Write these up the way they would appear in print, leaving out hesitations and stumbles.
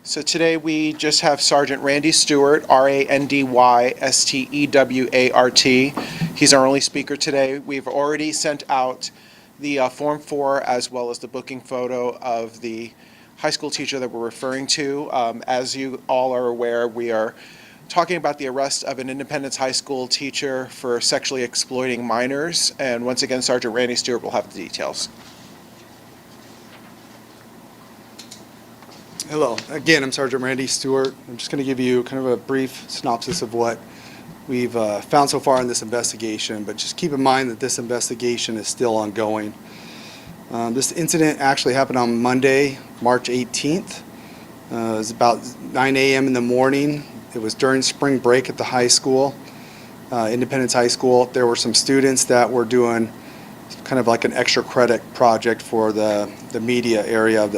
So today we just have Sergeant Randy Stewart, RANDYSTEWART. He's our only speaker today. We've already sent out the Form 4 as well as the booking photo of the high school teacher that we're referring to. As you all are aware, we are talking about the arrest of an Independence High School teacher for sexually exploiting minors. And once again, Sergeant Randy Stewart will have the details. Hello, again, I'm Sergeant Randy Stewart. I'm just going to give you kind of a brief synopsis of what we've found so far in this investigation, but just keep in mind that this investigation is still ongoing. This incident actually happened on Monday, March 18th. It was about 9 a.m. in the morning. It was during spring break at the high school, Independence High School. There were some students that were doing kind of like an extra credit project for the media area of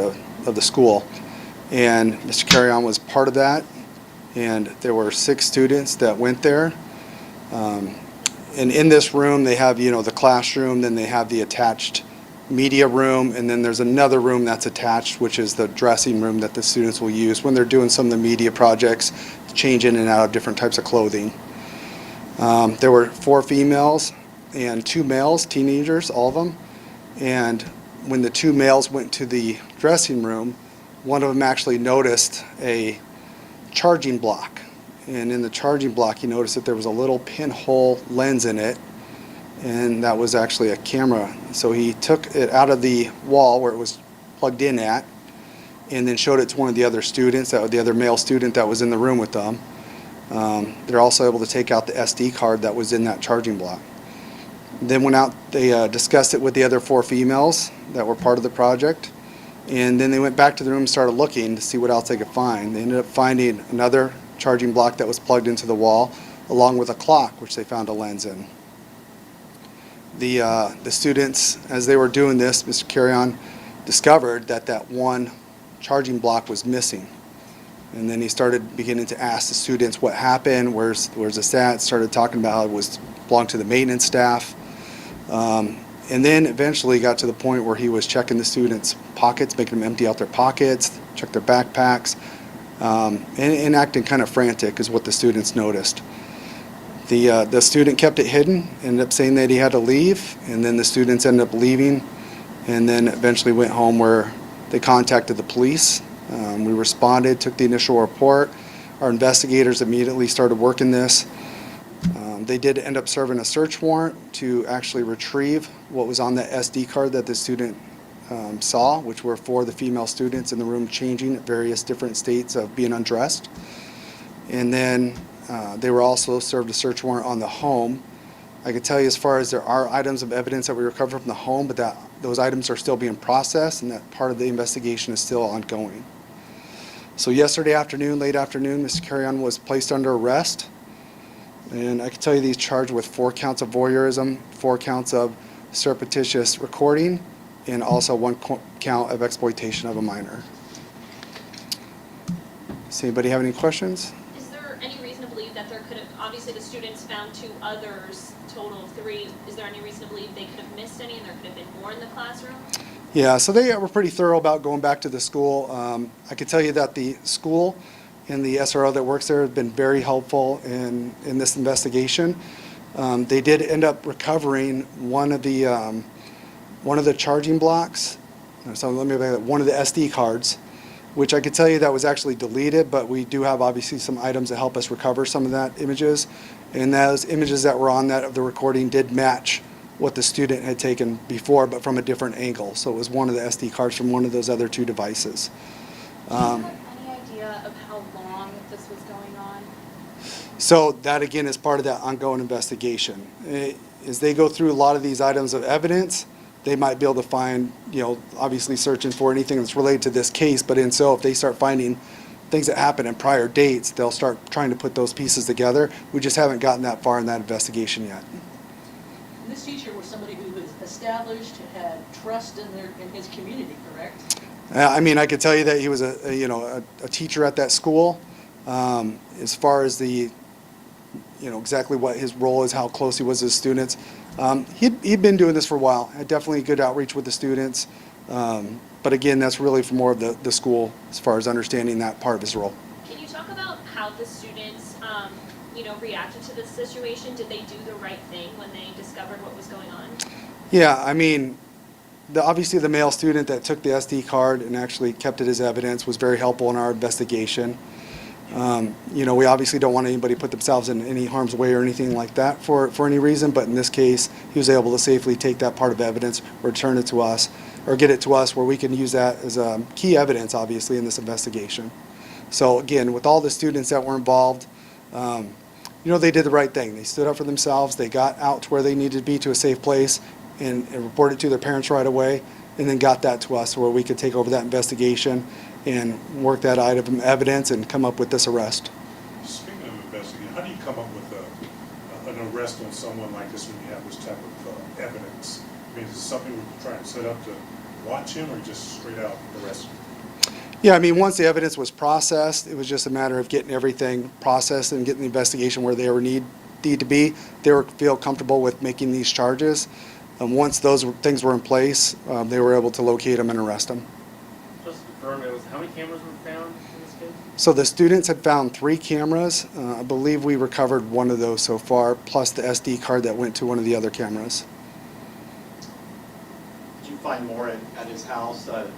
the school. And Mr. Carrion was part of that, and there were 6 students that went there. And in this room, they have, the classroom, then they have the attached media room, and then there's another room that's attached, which is the dressing room that the students will use when they're doing some of the media projects, change in and out of different types of clothing. There were 4 females and 2 males, teenagers, all of them. And when the 2 males went to the dressing room, one of them actually noticed a charging block. And in the charging block, he noticed that there was a little pinhole lens in it, and that was actually a camera. So he took it out of the wall where it was plugged in at, and then showed it to one of the other students, the other male student that was in the room with them. They're also able to take out the SD card that was in that charging block. Then went out, they discussed it with the other 4 females that were part of the project. And then they went back to the room and started looking to see what else they could find. They ended up finding another charging block that was plugged into the wall, along with a clock, which they found a lens in. The students, as they were doing this, Mr. Carrion discovered that one charging block was missing. And then he started beginning to ask the students what happened, where's this at, started talking about how it belonged to the maintenance staff. And then eventually got to the point where he was checking the students' pockets, making them empty out their pockets, check their backpacks, and acting kind of frantic is what the students noticed. The student kept it hidden, ended up saying that he had to leave, and then the students ended up leaving, and then eventually went home where they contacted the police. We responded, took the initial report. Our investigators immediately started working this. They did end up serving a search warrant to actually retrieve what was on the SD card that the student saw, which were 4 of the female students in the room changing at various different states of being undressed. And then they were also served a search warrant on the home. I can tell you as far as there are items of evidence that we recovered from the home, but that those items are still being processed and that part of the investigation is still ongoing. So yesterday afternoon, late afternoon, Mr. Carrion was placed under arrest. And I can tell you he's charged with 4 counts of voyeurism, 4 counts of surreptitious recording, and also 1 count of exploitation of a minor. Does anybody have any questions? Is there any reason to believe that there could have, obviously the students found 2 others, total of 3. Is there any reason to believe they could have missed any and there could have been more in the classroom? Yeah, so they were pretty thorough about going back to the school. I can tell you that the school and the SRO that works there have been very helpful in this investigation. They did end up recovering one of the charging blocks. So let me back up, one of the SD cards, which I could tell you that was actually deleted, but we do have obviously some items that help us recover some of that images. And those images that were on that of the recording did match what the student had taken before, but from a different angle. So it was one of the SD cards from one of those other 2 devices. Of how long this was going on? So that again is part of that ongoing investigation. As they go through a lot of these items of evidence, they might be able to find, obviously searching for anything that's related to this case, but if they start finding things that happened in prior dates, they'll start trying to put those pieces together. We just haven't gotten that far in that investigation yet. This teacher was somebody who was established, had trust in his community, correct? I mean, I could tell you that he was a teacher at that school. As far as the, exactly what his role is, how close he was to his students. He'd been doing this for a while. Had definitely good outreach with the students. But again, that's really for more of the school as far as understanding that part of his role. Can you talk about how the students, reacted to this situation? Did they do the right thing when they discovered what was going on? Yeah, I mean, obviously the male student that took the SD card and actually kept it as evidence was very helpful in our investigation. We obviously don't want anybody to put themselves in any harm's way or anything like that for any reason, but in this case, he was able to safely take that part of evidence, return it to us, or get it to us where we can use that as key evidence, obviously, in this investigation. So again, with all the students that were involved, they did the right thing. They stood up for themselves. They got out to where they needed to be, to a safe place, and reported to their parents right away, and then got that to us where we could take over that investigation and work that item of evidence and come up with this arrest. Speaking of investigating, how do you come up with an arrest on someone like this when you have this type of evidence? I mean, is it something we're trying to set up to watch him, or just straight out arrest him? Yeah, I mean, once the evidence was processed, it was just a matter of getting everything processed and getting the investigation where they need to be. They feel comfortable with making these charges. Once those things were in place, they were able to locate them and arrest them. Just to confirm, how many cameras were found in this case? So the students had found 3 cameras. I believe we recovered one of those so far, plus the SD card that went to one of the other cameras. Did you find more at his house, a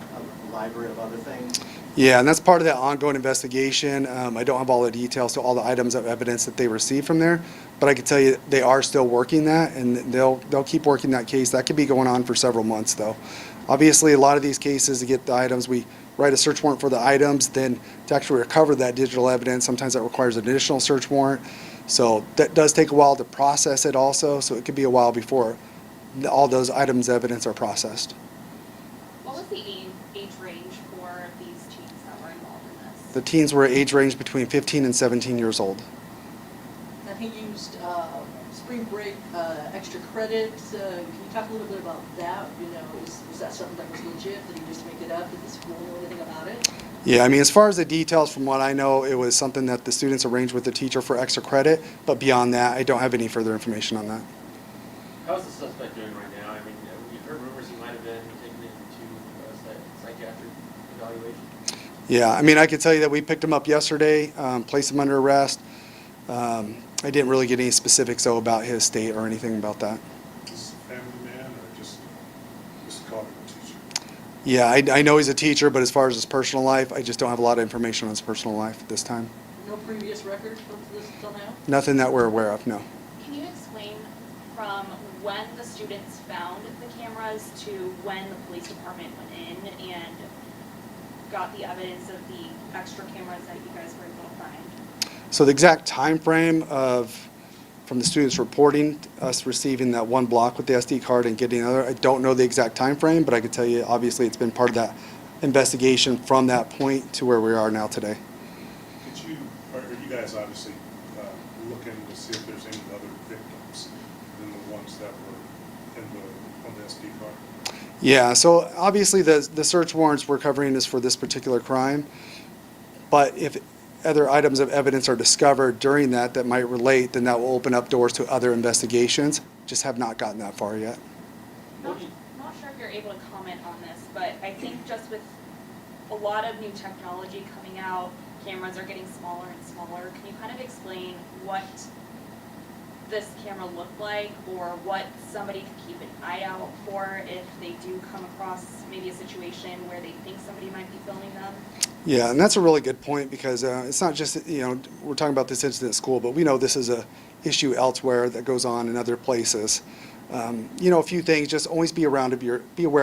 library of other things? Yeah, and that's part of that ongoing investigation. I don't have all the details to all the items of evidence that they received from there, but I can tell you they are still working that, and they'll keep working that case. That could be going on for several months, though. Obviously, a lot of these cases, to get the items, we write a search warrant for the items. Then to actually recover that digital evidence, sometimes that requires an additional search warrant. So that does take a while to process it also, so it could be a while before all those items of evidence are processed. What was the age range for these teens that were involved in this? The teens were age range between 15 and 17 years old. And he used spring break extra credit. Can you talk a little bit about that? Was that something that was legit? Did he just make it up? Did the school know anything about it? Yeah, I mean, as far as the details, from what I know, it was something that the students arranged with the teacher for extra credit, but beyond that, I don't have any further information on that. How's the suspect doing right now? I mean, we've heard rumors he might have been taken into psychiatric evaluation. Yeah, I mean, I could tell you that we picked him up yesterday, placed him under arrest. I didn't really get any specifics, though, about his state or anything about that. Is he a family man, or just called him a teacher? Yeah, I know he's a teacher, but as far as his personal life, I just don't have a lot of information on his personal life at this time. No previous records from this till now? Nothing that we're aware of, no. Can you explain from when the students found the cameras to when the police department went in and got the evidence of the extra cameras that you guys were able to find? So the exact time frame from the students reporting us receiving that one block with the SD card and getting another, I don't know the exact time frame, but I can tell you, obviously, it's been part of that investigation from that point to where we are now today. Are you guys obviously looking to see if there's any other victims than the ones that were on the SD card? Yeah, so obviously the search warrants we're covering is for this particular crime, but if other items of evidence are discovered during that might relate, then that will open up doors to other investigations. Just have not gotten that far yet. Not sure if you're able to comment on this, but I think just with a lot of new technology coming out, cameras are getting smaller and smaller. Can you kind of explain what this camera looked like, or what somebody could keep an eye out for if they do come across maybe a situation where they think somebody might be filming them? Yeah, and that's a really good point, because it's not just, we're talking about this incident at school, but we know this is a issue elsewhere that goes on in other places. A few things, just always be aware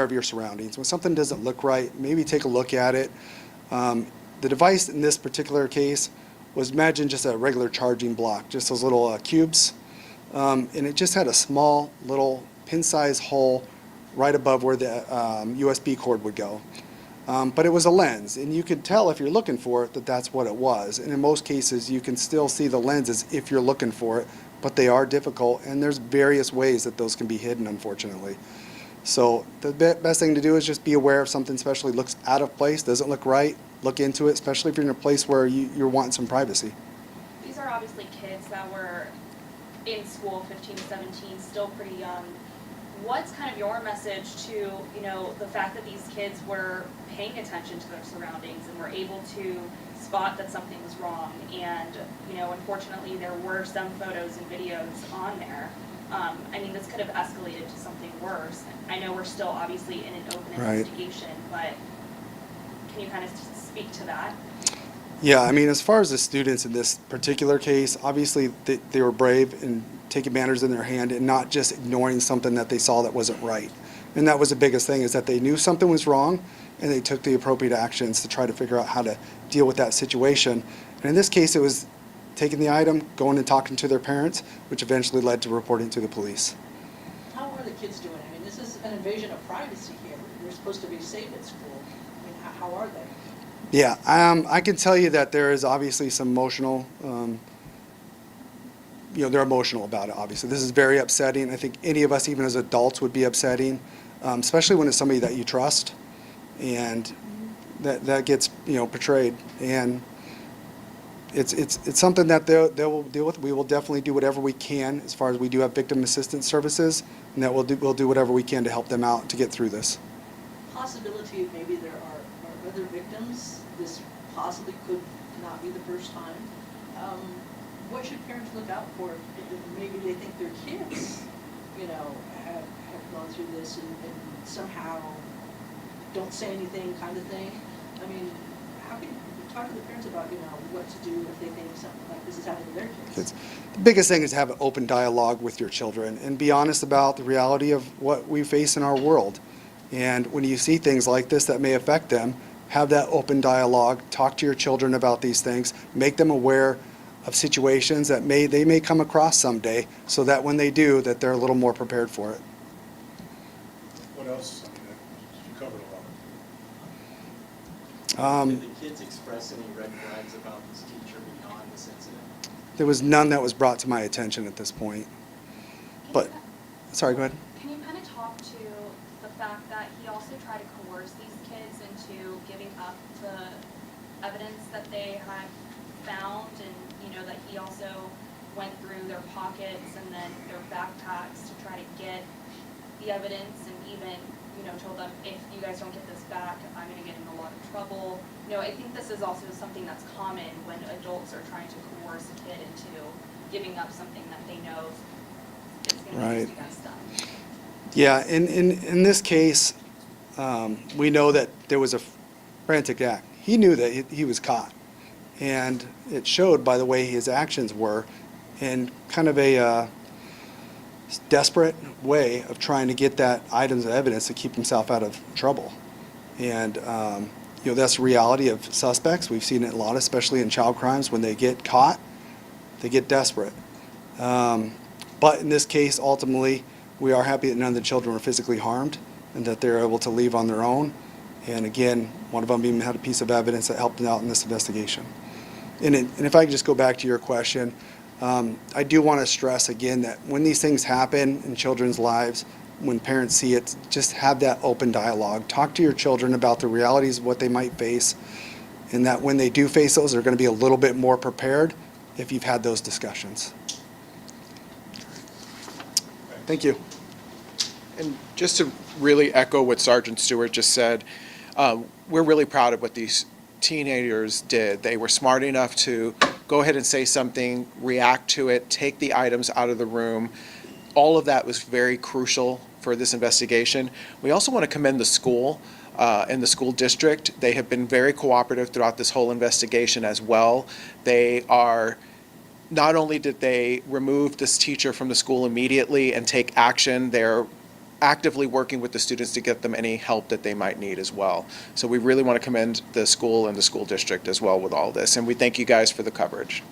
of your surroundings. When something doesn't look right, maybe take a look at it. The device in this particular case was, imagine just a regular charging block, just those little cubes. And it just had a small little pin-sized hole right above where the USB cord would go. But it was a lens, and you could tell if you're looking for it that that's what it was. And in most cases, you can still see the lenses if you're looking for it, but they are difficult, and there's various ways that those can be hidden, unfortunately. So the best thing to do is just be aware if something especially looks out of place, doesn't look right, look into it, especially if you're in a place where you're wanting some privacy. These are obviously kids that were in school, 15 to 17, still pretty young. what's kind of your message to, you know, the fact that these kids were paying attention to their surroundings and were able to spot that something was wrong? And, you know, unfortunately, there were some photos and videos on there. I mean, this could have escalated to something worse. I know we're still obviously in an open Right. investigation, but can you kind of speak to that? Yeah, I mean, as far as the students in this particular case, obviously they were brave in taking matters in their hand and not just ignoring something that they saw that wasn't right. And that was the biggest thing, is that they knew something was wrong and they took the appropriate actions to try to figure out how to deal with that situation. And in this case, it was taking the item, going and talking to their parents, which eventually led to reporting to the police. How are the kids doing? I mean, this is an invasion of privacy here. You're supposed to be safe at school. I mean, how are they? Yeah, I can tell you that there is obviously some emotional, they're emotional about it, obviously. This is very upsetting. I think any of us, even as adults, would be upsetting, especially when it's somebody that you trust and that gets, portrayed. And it's something that they will deal with. We will definitely do whatever we can, as far as we do have victim assistance services, and that we'll do whatever we can to help them out to get through this. Possibility of maybe there are other victims. This possibly could not be the first time. What should parents look out for if maybe they think their kids, have gone through this and somehow don't say anything kind of thing? I mean, how can you talk to the parents about, what to do if they think something like this is happening to their kids? The biggest thing is to have an open dialogue with your children and be honest about the reality of what we face in our world. And when you see things like this that may affect them, have that open dialogue, talk to your children about these things, make them aware of situations that they may come across someday, so that when they do, that they're a little more prepared for it. What else? I mean, you covered a lot. Did the kids express any red flags about this teacher beyond this incident? There was none that was brought to my attention at this point. But, sorry, go ahead. Can you kind of talk to the fact that he also tried to coerce these kids into giving up the evidence that they had found, and that he also went through their pockets and then their backpacks to try to get the evidence, and even told them, if you guys don't get this back, I'm going to get in a lot of trouble. I think this is also something that's common when adults are trying to coerce a kid into giving up something that they know is going to be used against them. Yeah, in this case, we know that there was a frantic act. He knew that he was caught, and it showed by the way his actions were, in kind of a desperate way of trying to get that items of evidence to keep himself out of trouble. And that's the reality of suspects. We've seen it a lot, especially in child crimes. When they get caught, they get desperate. But in this case, ultimately, we are happy that none of the children were physically harmed and that they're able to leave on their own. And again, one of them even had a piece of evidence that helped them out in this investigation. And if I could just go back to your question, I do want to stress again that when these things happen in children's lives, when parents see it, just have that open dialogue. Talk to your children about the realities of what they might face, and that when they do face those, they're going to be a little bit more prepared if you've had those discussions. Thank you. And just to really echo what Sergeant Stewart just said, we're really proud of what these teenagers did. They were smart enough to go ahead and say something, react to it, take the items out of the room. All of that was very crucial for this investigation. We also want to commend the school and the school district. They have been very cooperative throughout this whole investigation as well. Not only did they remove this teacher from the school immediately and take action, they're actively working with the students to get them any help that they might need as well. So we really want to commend the school and the school district as well with all this, and we thank you guys for the coverage.